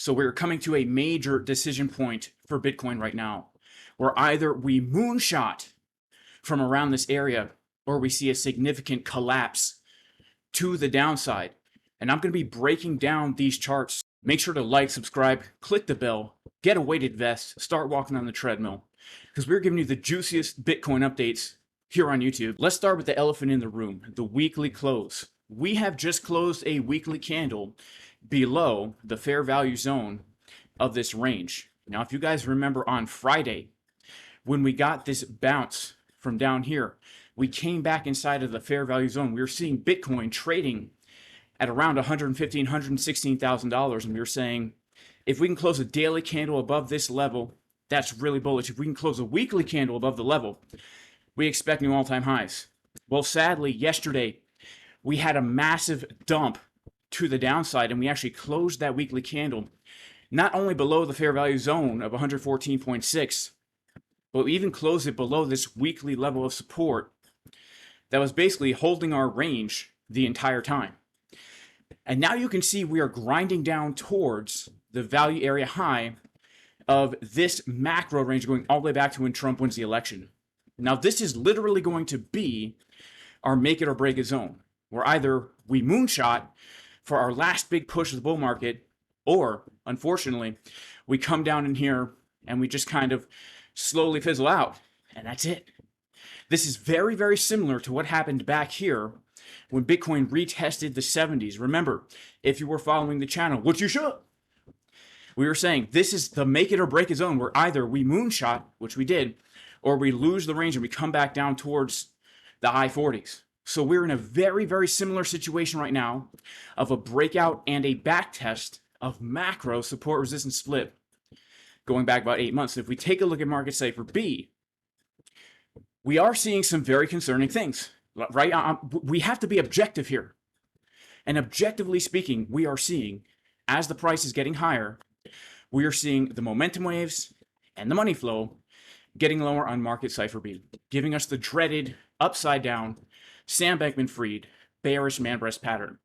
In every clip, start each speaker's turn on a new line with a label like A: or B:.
A: So we're coming to a major decision point for Bitcoin right now, where either we moonshot from around this area or we see a significant collapse to the downside. And I'm going to be breaking down these charts. Make sure to like, subscribe, click the bell, get a weighted vest, start walking on the treadmill, because we're giving you the juiciest Bitcoin updates here on YouTube. Let's start with the elephant in the room, the weekly close. We have just closed a weekly candle below the fair value zone of this range. Now, if you guys remember on Friday, when we got this bounce from down here, we came back inside of the fair value zone. We were seeing Bitcoin trading at around $115,000, $116,000, and we were saying, if we can close a daily candle above this level, that's really bullish. If we can close a weekly candle above the level, we expect new all-time highs. Well, sadly, yesterday, we had a massive dump to the downside, and we actually closed that weekly candle not only below the fair value zone of 114.6, but we even closed it below this weekly level of support that was basically holding our range the entire time. And now you can see we are grinding down towards the value area high of this macro range going all the way back to when Trump wins the election. Now, this is literally going to be our make it or break it zone, where either we moonshot for our last big push of the bull market, or unfortunately, we come down in here and we just kind of slowly fizzle out, and that's it. This is very, very similar to what happened back here when Bitcoin retested the 70s. Remember, if you were following the channel, which you should, we were saying this is the make it or break it zone where either we moonshot, which we did, or we lose the range and we come back down towards the high 40s. So we're in a very, very similar situation right now of a breakout and a back test of macro support resistance split going back about 8 months. If we take a look at market Cipher B, we are seeing some very concerning things, right? We have to be objective here. And objectively speaking, we are seeing, as the price is getting higher, we are seeing the momentum waves and the money flow getting lower on market Cipher B, giving us the dreaded upside down, Sam Bankman-Fried, bearish man breast pattern.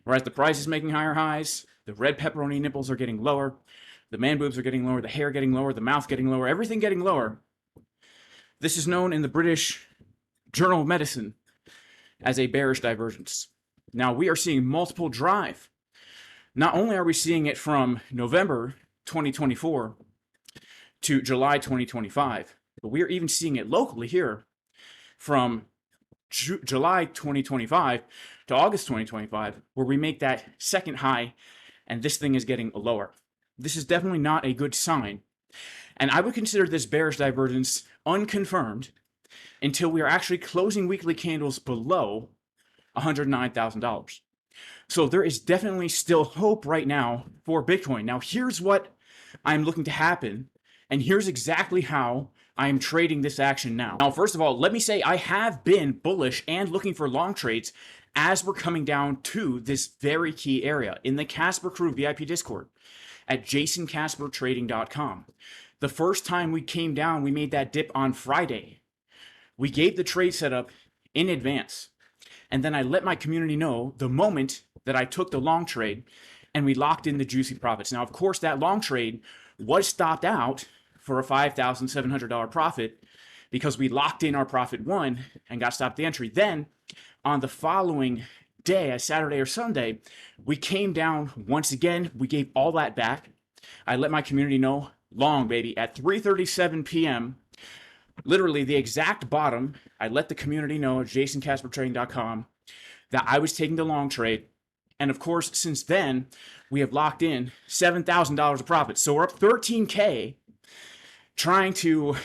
A: Whereas the price is making higher highs, the red pepperoni nipples are getting lower, the man boobs are getting lower, the hair getting lower, the mouth getting lower, everything getting lower. This is known in the British Journal of Medicine as a bearish divergence. Now, we are seeing multiple drive. Not only are we seeing it from November 2024 to July 2025, but we are even seeing it locally here from July 2025 to August 2025, where we make that second high and this thing is getting lower. This is definitely not a good sign. And I would consider this bearish divergence unconfirmed until we are actually closing weekly candles below $109,000. So there is definitely still hope right now for Bitcoin. Now, here's what I'm looking to happen, and here's exactly how I am trading this action now. Now, first of all, let me say I have been bullish and looking for long trades as we're coming down to this very key area in the Casper Crew VIP Discord at jasoncaspertrading.com. The first time we came down, we made that dip on Friday. We gave the trade setup in advance, and then I let my community know the moment that I took the long trade, and we locked in the juicy profits. Now, of course, that long trade was stopped out for a $5,700 profit because we locked in our profit one and got stopped the entry. Then on the following day, a Saturday or Sunday, we came down once again. We gave all that back. I let my community know, long, baby, at 3:37 p.m., literally the exact bottom, I let the community know at jasoncaspertrading.com that I was taking the long trade. And of course, since then, we have locked in $7,000 of profit. So we're up $13K trying to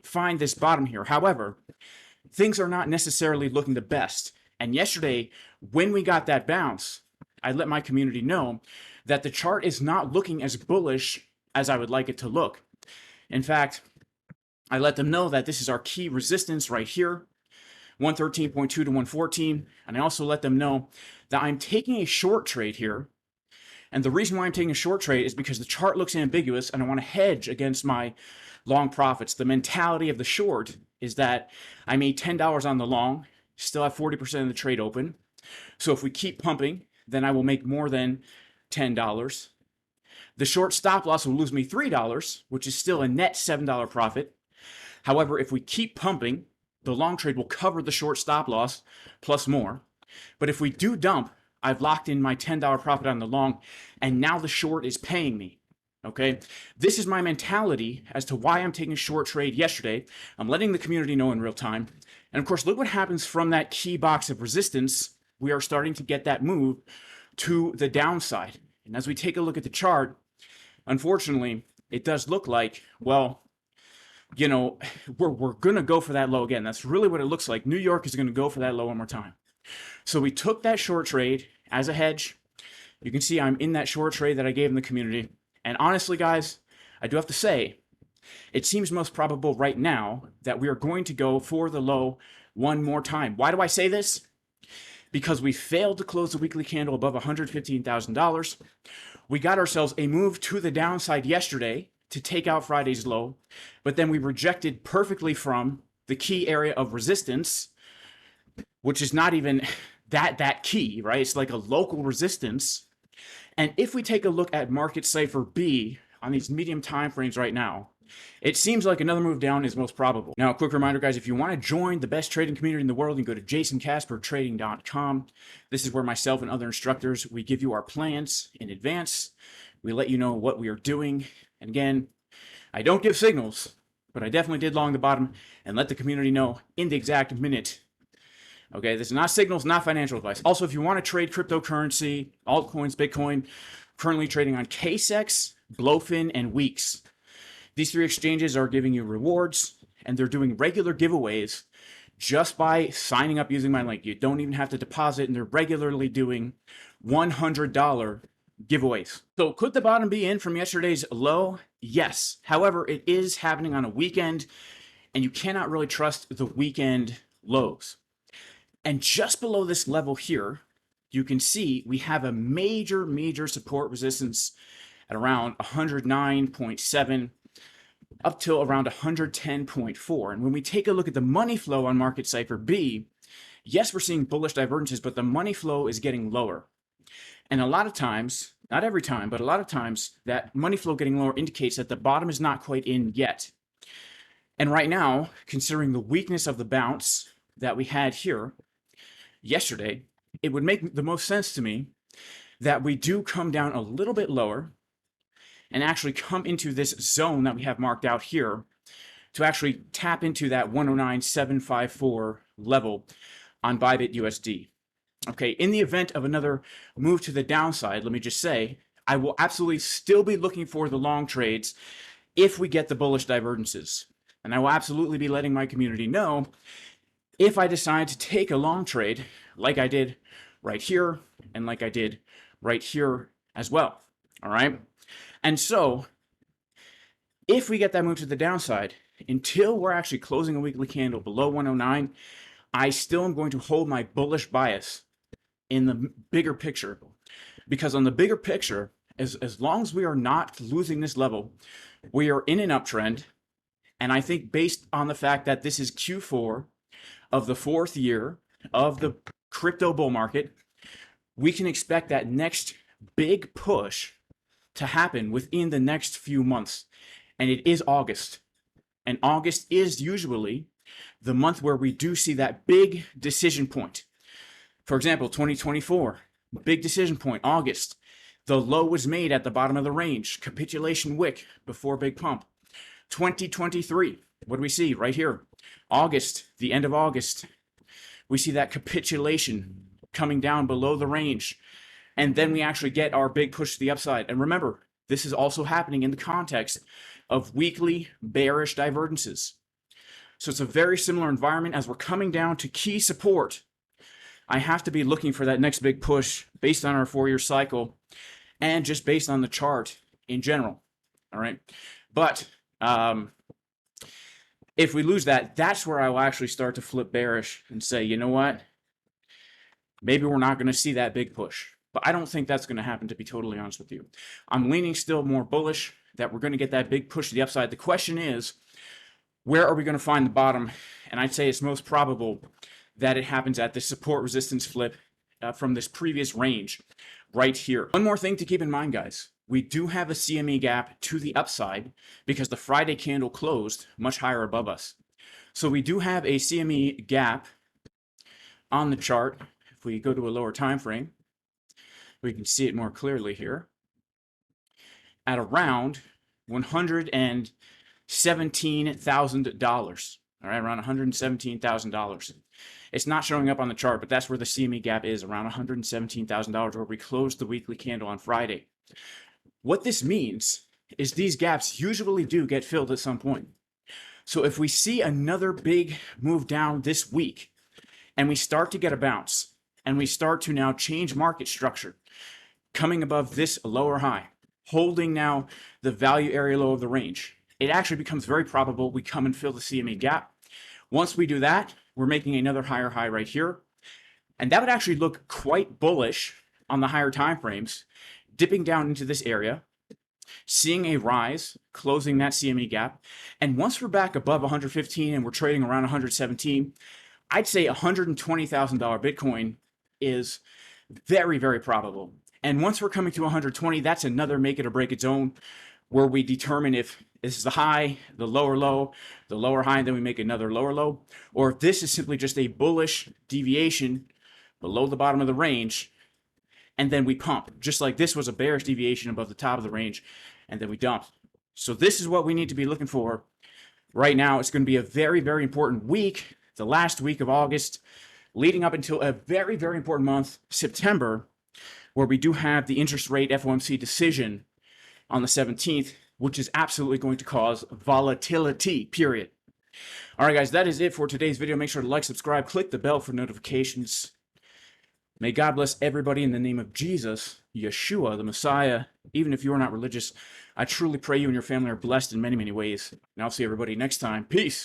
A: find this bottom here. However, things are not necessarily looking the best. And yesterday, when we got that bounce, I let my community know that the chart is not looking as bullish as I would like it to look. In fact, I let them know that this is our key resistance right here, 113.2 to 114. And I also let them know that I'm taking a short trade here. And the reason why I'm taking a short trade is because the chart looks ambiguous and I want to hedge against my long profits. The mentality of the short is that I made $10 on the long, still have 40% of the trade open. So if we keep pumping, then I will make more than $10. The short stop loss will lose me $3, which is still a net $7 profit. However, if we keep pumping, the long trade will cover the short stop loss plus more. But if we do dump, I've locked in my $10 profit on the long, and now the short is paying me. Okay, this is my mentality as to why I'm taking a short trade yesterday. I'm letting the community know in real time. And of course, look what happens from that key box of resistance. We are starting to get that move to the downside. And as we take a look at the chart, unfortunately, it does look like, well, you know, we're going to go for that low again. That's really what it looks like. New York is going to go for that low one more time. So we took that short trade as a hedge. You can see I'm in that short trade that I gave in the community. And honestly, guys, I do have to say, it seems most probable right now that we are going to go for the low one more time. Why do I say this? Because we failed to close the weekly candle above $115,000. We got ourselves a move to the downside yesterday to take out Friday's low, but then we rejected perfectly from the key area of resistance, which is not even that key, right? It's like a local resistance. And if we take a look at market Cipher B on these medium time frames right now, it seems like another move down is most probable. Now, a quick reminder, guys, if you want to join the best trading community in the world, you can go to jasoncaspertrading.com. This is where myself and other instructors, we give you our plans in advance. We let you know what we are doing. And again, I don't give signals, but I definitely did long the bottom and let the community know in the exact minute. Okay, this is not signals, not financial advice. Also, if you want to trade cryptocurrency, altcoins, Bitcoin, currently trading on KCEX, BLOFIN, and WEEX. These three exchanges are giving you rewards, and they're doing regular giveaways just by signing up using my link. You don't even have to deposit, and they're regularly doing $100 giveaways. So could the bottom be in from yesterday's low? Yes. However, it is happening on a weekend, and you cannot really trust the weekend lows. And just below this level here, you can see we have a major support resistance at around 109.7 up till around 110.4. And when we take a look at the money flow on market Cipher B, yes, we're seeing bullish divergences, but the money flow is getting lower. And a lot of times, not every time, but a lot of times, that money flow getting lower indicates that the bottom is not quite in yet. And right now, considering the weakness of the bounce that we had here yesterday, it would make the most sense to me that we do come down a little bit lower and actually come into this zone that we have marked out here to actually tap into that 109.754 level on Bybit USD. Okay, in the event of another move to the downside, let me just say, I will absolutely still be looking for the long trades if we get the bullish divergences. And I will absolutely be letting my community know if I decide to take a long trade like I did right here and like I did right here as well. All right. And so if we get that move to the downside, until we're actually closing a weekly candle below 109, I still am going to hold my bullish bias in the bigger picture. Because on the bigger picture, as long as we are not losing this level, we are in an uptrend. And I think based on the fact that this is Q4 of the fourth year of the crypto bull market, we can expect that next big push to happen within the next few months. And it is August. And August is usually the month where we do see that big decision point. For example, 2024, big decision point, August. The low was made at the bottom of the range, capitulation wick before big pump. 2023, what do we see right here? August, the end of August, we see that capitulation coming down below the range. And then we actually get our big push to the upside. And remember, this is also happening in the context of weekly bearish divergences. So it's a very similar environment as we're coming down to key support. I have to be looking for that next big push based on our 4-year cycle and just based on the chart in general. All right. But if we lose that, that's where I will actually start to flip bearish and say, you know what? Maybe we're not going to see that big push. But I don't think that's going to happen, to be totally honest with you. I'm leaning still more bullish that we're going to get that big push to the upside. The question is, where are we going to find the bottom? And I'd say it's most probable that it happens at the support resistance flip from this previous range right here. One more thing to keep in mind, guys. we do have a CME gap to the upside because the Friday candle closed much higher above us. So we do have a CME gap on the chart. If we go to a lower time frame, we can see it more clearly here at around $117,000. All right, around $117,000. It's not showing up on the chart, but that's where the CME gap is, around $117,000, where we closed the weekly candle on Friday. What this means is these gaps usually do get filled at some point. So if we see another big move down this week, and we start to get a bounce, and we start to now change market structure, coming above this lower high, holding now the value area low of the range, it actually becomes very probable we come and fill the CME gap. Once we do that, we're making another higher high right here. And that would actually look quite bullish on the higher time frames, dipping down into this area, seeing a rise, closing that CME gap. And once we're back above 115 and we're trading around 117, I'd say $120,000 Bitcoin is very, very probable. And once we're coming to 120, that's another make it or break it zone where we determine if this is the high, the lower low, the lower high, and then we make another lower low, or if this is simply just a bullish deviation below the bottom of the range, and then we pump, just like this was a bearish deviation above the top of the range, and then we dump. So this is what we need to be looking for right now. It's going to be a very, very important week, the last week of August, leading up until a very, very important month, September, where we do have the interest rate FOMC decision on the 17th, which is absolutely going to cause volatility, period. All right, guys, that is it for today's video. Make sure to like, subscribe, click the bell for notifications. May God bless everybody in the name of Jesus, Yeshua, the Messiah. Even if you are not religious, I truly pray you and your family are blessed in many, many ways. And I'll see everybody next time. Peace.